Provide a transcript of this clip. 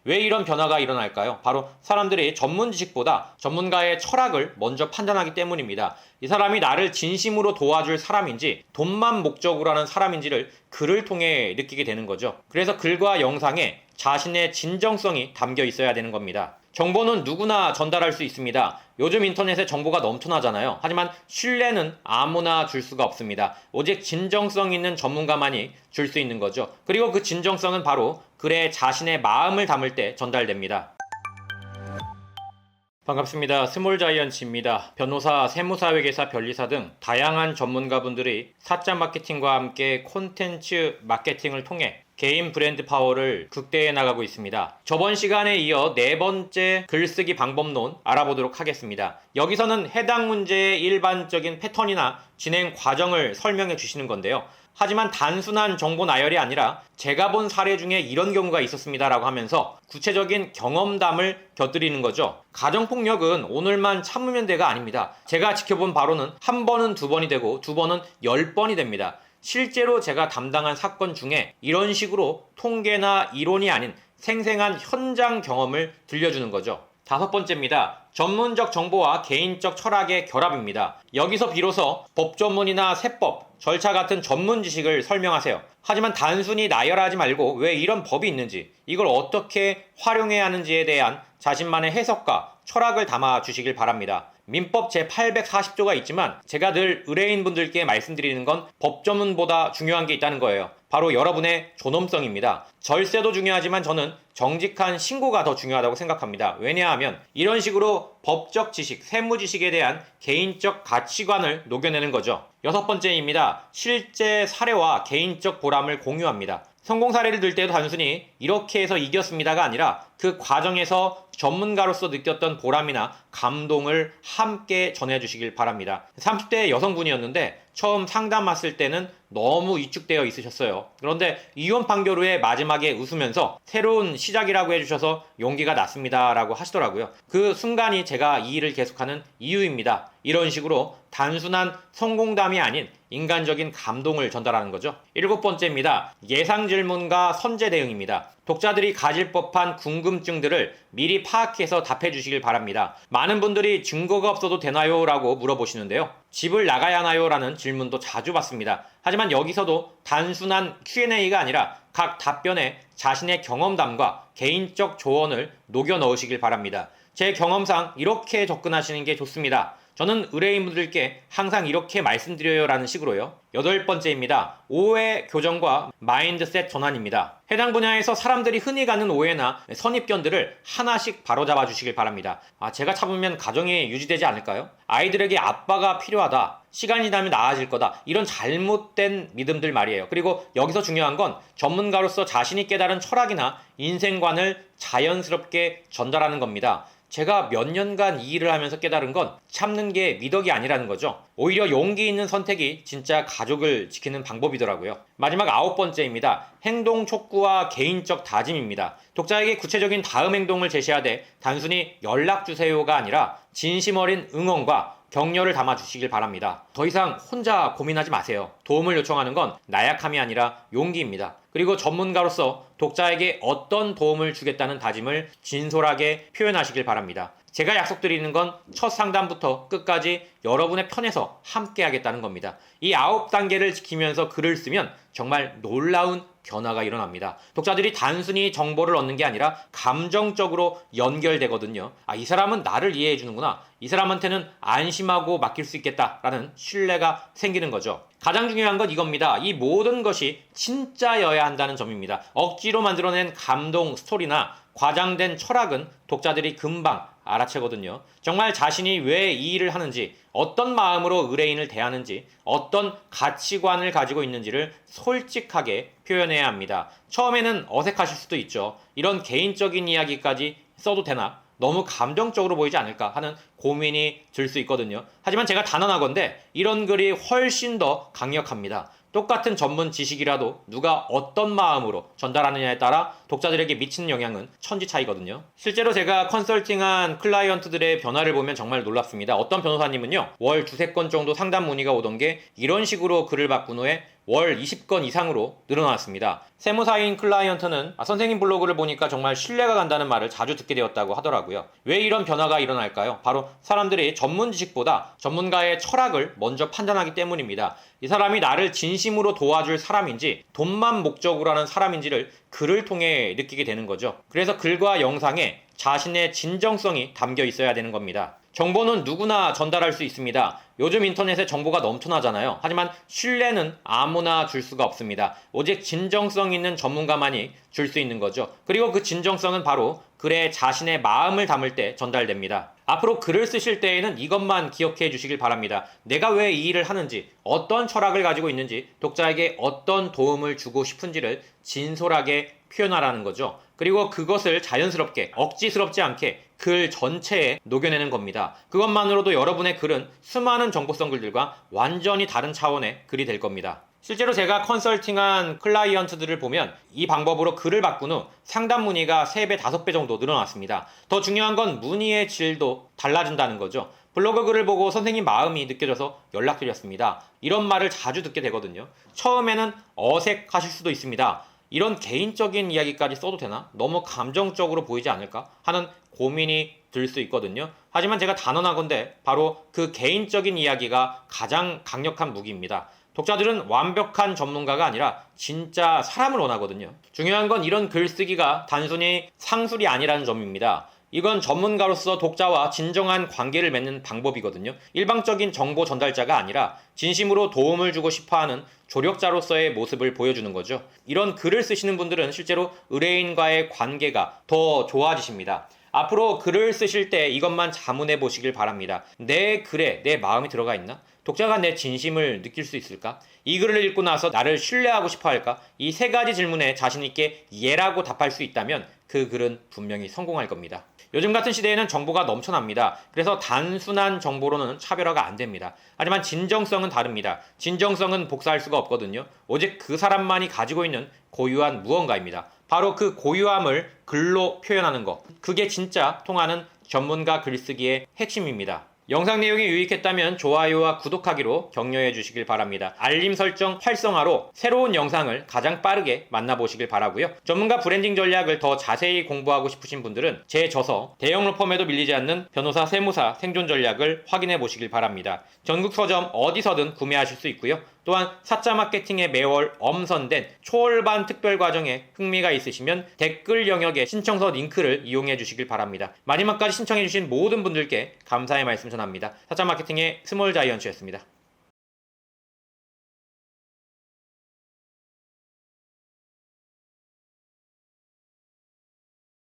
왜 이런 변화가 일어날까요? 바로 사람들이 전문 지식보다 전문가의 철학을 먼저 판단하기 때문입니다. 이 사람이 나를 진심으로 도와줄 사람인지 돈만 목적으로 하는 사람인지를 글을 통해 느끼게 되는 거죠. 그래서 글과 영상에 자신의 진정성이 담겨 있어야 되는 겁니다. 정보는 누구나 전달할 수 있습니다. 요즘 인터넷에 정보가 넘쳐나잖아요. 하지만 신뢰는 아무나 줄 수가 없습니다. 오직 진정성 있는 전문가만이 줄 수 있는 거죠. 그리고 그 진정성은 바로 글에 자신의 마음을 담을 때 전달됩니다. 반갑습니다. 스몰자이언츠입니다. 변호사, 세무사회계사, 변리사 등 다양한 전문가분들이 사자 마케팅과 함께 콘텐츠 마케팅을 통해 개인 브랜드 파워를 극대화해 나가고 있습니다. 저번 시간에 이어 네 번째 글쓰기 방법론 알아보도록 하겠습니다. 여기서는 해당 문제의 일반적인 패턴이나 진행 과정을 설명해 주시는 건데요. 하지만 단순한 정보 나열이 아니라 제가 본 사례 중에 이런 경우가 있었습니다 라고 하면서 구체적인 경험담을 곁들이는 거죠. 가정폭력은 오늘만 참으면 돼가 아닙니다. 제가 지켜본 바로는 한 번은 두 번이 되고 두 번은 10번이 됩니다. 실제로 제가 담당한 사건 중에 이런 식으로 통계나 이론이 아닌 생생한 현장 경험을 들려주는 거죠. 다섯 번째입니다. 전문적 정보와 개인적 철학의 결합입니다. 여기서 비로소 법 전문이나 세법, 절차 같은 전문 지식을 설명하세요. 하지만 단순히 나열하지 말고 왜 이런 법이 있는지, 이걸 어떻게 활용해야 하는지에 대한 자신만의 해석과 철학을 담아 주시길 바랍니다. 민법 제840조가 있지만 제가 늘 의뢰인분들께 말씀드리는 건 법 전문보다 중요한 게 있다는 거예요. 바로 여러분의 존엄성입니다. 절세도 중요하지만 저는 정직한 신고가 더 중요하다고 생각합니다. 왜냐하면 이런 식으로 법적 지식, 세무 지식에 대한 개인적 가치관을 녹여내는 거죠. 여섯 번째입니다. 실제 사례와 개인적 보람을 공유합니다. 성공 사례를 들 때도 단순히 이렇게 해서 이겼습니다가 아니라 그 과정에서 전문가로서 느꼈던 보람이나 감동을 함께 전해주시길 바랍니다. 30대 여성분이었는데 처음 상담 왔을 때는 너무 위축되어 있으셨어요. 그런데 이혼 판결 후에 마지막에 웃으면서 새로운 시작이라고 해주셔서 용기가 났습니다 라고 하시더라고요. 그 순간이 제가 이 일을 계속하는 이유입니다. 이런 식으로 단순한 성공담이 아닌 인간적인 감동을 전달하는 거죠. 일곱 번째입니다. 예상 질문과 선제 대응입니다. 독자들이 가질 법한 궁금증들을 미리 파악해서 답해 주시길 바랍니다. 많은 분들이 증거가 없어도 되나요? 라고 물어보시는데요. 집을 나가야 하나요? 라는 질문도 자주 받습니다. 하지만 여기서도 단순한 Q&A가 아니라 각 답변에 자신의 경험담과 개인적 조언을 녹여 넣으시길 바랍니다. 제 경험상 이렇게 접근하시는 게 좋습니다. 저는 의뢰인분들께 항상 이렇게 말씀드려요 라는 식으로요. 여덟 번째입니다. 오해 교정과 마인드셋 전환입니다. 해당 분야에서 사람들이 흔히 갖는 오해나 선입견들을 하나씩 바로잡아 주시길 바랍니다. 제가 참으면 가정이 유지되지 않을까요? 아이들에게 아빠가 필요하다. 시간이 지나면 나아질 거다. 이런 잘못된 믿음들 말이에요. 그리고 여기서 중요한 건 전문가로서 자신이 깨달은 철학이나 인생관을 자연스럽게 전달하는 겁니다. 제가 몇 년간 이 일을 하면서 깨달은 건 참는 게 미덕이 아니라는 거죠. 오히려 용기 있는 선택이 진짜 가족을 지키는 방법이더라고요. 마지막 아홉 번째입니다. 행동 촉구와 개인적 다짐입니다. 독자에게 구체적인 다음 행동을 제시하되 단순히 연락주세요가 아니라 진심 어린 응원과 격려를 담아주시길 바랍니다. 더 이상 혼자 고민하지 마세요. 도움을 요청하는 건 나약함이 아니라 용기입니다. 그리고 전문가로서 독자에게 어떤 도움을 주겠다는 다짐을 진솔하게 표현하시길 바랍니다. 제가 약속드리는 건 첫 상담부터 끝까지 여러분의 편에서 함께 하겠다는 겁니다. 이 9단계를 지키면서 글을 쓰면 정말 놀라운 변화가 일어납니다. 독자들이 단순히 정보를 얻는 게 아니라 감정적으로 연결되거든요. 이 사람은 나를 이해해 주는구나. 이 사람한테는 안심하고 맡길 수 있겠다라는 신뢰가 생기는 거죠. 가장 중요한 건 이겁니다. 이 모든 것이 진짜여야 한다는 점입니다. 억지로 만들어낸 감동 스토리나 과장된 철학은 독자들이 금방 알아채거든요. 정말 자신이 왜 이 일을 하는지, 어떤 마음으로 의뢰인을 대하는지, 어떤 가치관을 가지고 있는지를 솔직하게 표현해야 합니다. 처음에는 어색하실 수도 있죠. 이런 개인적인 이야기까지 써도 되나? 너무 감정적으로 보이지 않을까 하는 고민이 들 수 있거든요. 하지만 제가 단언하건대 이런 글이 훨씬 더 강력합니다. 똑같은 전문 지식이라도 누가 어떤 마음으로 전달하느냐에 따라 독자들에게 미치는 영향은 천지 차이거든요. 실제로 제가 컨설팅한 클라이언트들의 변화를 보면 정말 놀랍습니다. 어떤 변호사님은요, 월 두세 건 정도 상담 문의가 오던 게 이런 식으로 글을 바꾼 후에 월 20건 이상으로 늘어났습니다. 세무사인 클라이언트는 선생님 블로그를 보니까 정말 신뢰가 간다는 말을 자주 듣게 되었다고 하더라고요. 왜 이런 변화가 일어날까요? 바로 사람들이 전문 지식보다 전문가의 철학을 먼저 판단하기 때문입니다. 이 사람이 나를 진심으로 도와줄 사람인지 돈만 목적으로 하는 사람인지를 글을 통해 느끼게 되는 거죠. 그래서 글과 영상에 자신의 진정성이 담겨 있어야 되는 겁니다. 정보는 누구나 전달할 수 있습니다. 요즘 인터넷에 정보가 넘쳐나잖아요. 하지만 신뢰는 아무나 줄 수가 없습니다. 오직 진정성 있는 전문가만이 줄 수 있는 거죠. 그리고 그 진정성은 바로 글에 자신의 마음을 담을 때 전달됩니다. 앞으로 글을 쓰실 때에는 이것만 기억해 주시길 바랍니다. 내가 왜 이 일을 하는지, 어떤 철학을 가지고 있는지, 독자에게 어떤 도움을 주고 싶은지를 진솔하게 표현하라는 거죠. 그리고 그것을 자연스럽게, 억지스럽지 않게 글 전체에 녹여내는 겁니다. 그것만으로도 여러분의 글은 수많은 정보성 글들과 완전히 다른 차원의 글이 될 겁니다. 실제로 제가 컨설팅한 클라이언트들을 보면 이 방법으로 글을 바꾼 후 상담 문의가 3배, 5배 정도 늘어났습니다. 더 중요한 건 문의의 질도 달라진다는 거죠. 블로그 글을 보고 선생님 마음이 느껴져서 연락드렸습니다. 이런 말을 자주 듣게 되거든요. 처음에는 어색하실 수도 있습니다. 이런 개인적인 이야기까지 써도 되나? 너무 감정적으로 보이지 않을까? 하는 고민이 들 수 있거든요. 하지만 제가 단언하건대 바로 그 개인적인 이야기가 가장 강력한 무기입니다. 독자들은 완벽한 전문가가 아니라 진짜 사람을 원하거든요. 중요한 건 이런 글쓰기가 단순히 상술이 아니라는 점입니다. 이건 전문가로서 독자와 진정한 관계를 맺는 방법이거든요. 일방적인 정보 전달자가 아니라 진심으로 도움을 주고 싶어하는 조력자로서의 모습을 보여주는 거죠. 이런 글을 쓰시는 분들은 실제로 의뢰인과의 관계가 더 좋아지십니다. 앞으로 글을 쓰실 때 이것만 자문해 보시길 바랍니다. 내 글에 내 마음이 들어가 있나? 독자가 내 진심을 느낄 수 있을까? 이 글을 읽고 나서 나를 신뢰하고 싶어 할까? 이 3가지 질문에 자신 있게 예라고 답할 수 있다면 그 글은 분명히 성공할 겁니다. 요즘 같은 시대에는 정보가 넘쳐납니다. 그래서 단순한 정보로는 차별화가 안 됩니다. 하지만 진정성은 다릅니다. 진정성은 복사할 수가 없거든요. 오직 그 사람만이 가지고 있는 고유한 무언가입니다. 바로 그 고유함을 글로 표현하는 것. 그게 진짜 통하는 전문가 글쓰기의 핵심입니다. 영상 내용이 유익했다면 좋아요와 구독하기로 격려해 주시길 바랍니다. 알림 설정 활성화로 새로운 영상을 가장 빠르게 만나보시길 바라고요. 전문가 브랜딩 전략을 더 자세히 공부하고 싶으신 분들은 제 저서 대형 로펌에도 밀리지 않는 변호사 세무사 생존 전략을 확인해 보시길 바랍니다. 전국 서점 어디서든 구매하실 수 있고요. 또한 사자 마케팅에 매월 엄선된 초월반 특별 과정에 흥미가 있으시면 댓글 영역의 신청서 링크를 이용해 주시길 바랍니다. 마지막까지 신청해 주신 모든 분들께 감사의 말씀 전합니다. 사자 마케팅의 스몰 자이언츠였습니다.